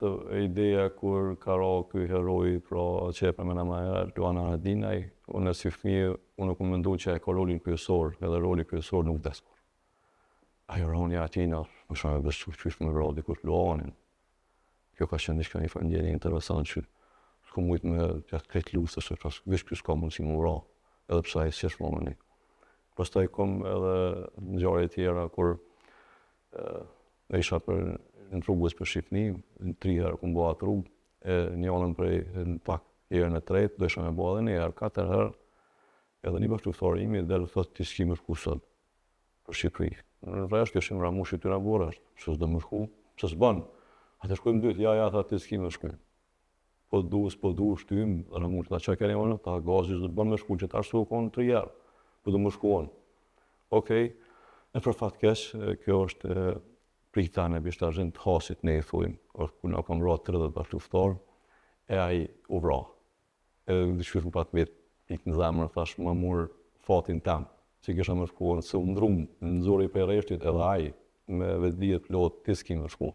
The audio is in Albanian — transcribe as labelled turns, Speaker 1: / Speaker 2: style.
Speaker 1: ideja kur ka ra ky heroi, pra që e përmena më herë, Luana Haradinaj, unë si fëmijë, unë nuk mendu që e ka rolin kryesor, edhe roli kryesor nuk des kur. Ajo roni atina, më shumë e besu qysh me ra dikush Luanin. Kjo ka qenë diçka një ndjenjë interesant që s'ku mujt me gjatë krejt luftes, veç ky s'ka mundësi mu ra, edhe pse ai s'esh momeni. Pastaj kom edhe ngjarje tjera kur e isha për në rrugës për Shqipni, në 3 herë ku bëha rrugë, një anën prej në pak herën e tretë, do isha me bëha edhe një herë, 4 herë, edhe një bashkëftar imi dhe thotë ti s'ki më shku sot për Shqipëri. Në rresht këshim ramushi ty na borë, se s'do më shku, se s'ban. Atë shkojmë dytë, ja, tha ti s'ki më shku. Po du, shtym, ramushi, ta që keni onë, ta gazi s'do ban më shku, që ta shtu konë 3 herë, po do më shkuon. Okej, në për fat keq, kjo është pritane bishtarzin të hasit ne i thujmë, ku na kam ra 30 bashkëftar, e ai u vra. E dëshirë më pat vetë, ikë në zemër, thash, më mur fatin tem, që kisha më shkuon, se u ndrum, në zori për reshtit edhe ai, me vetë dhjet plot, ti s'ki më shku.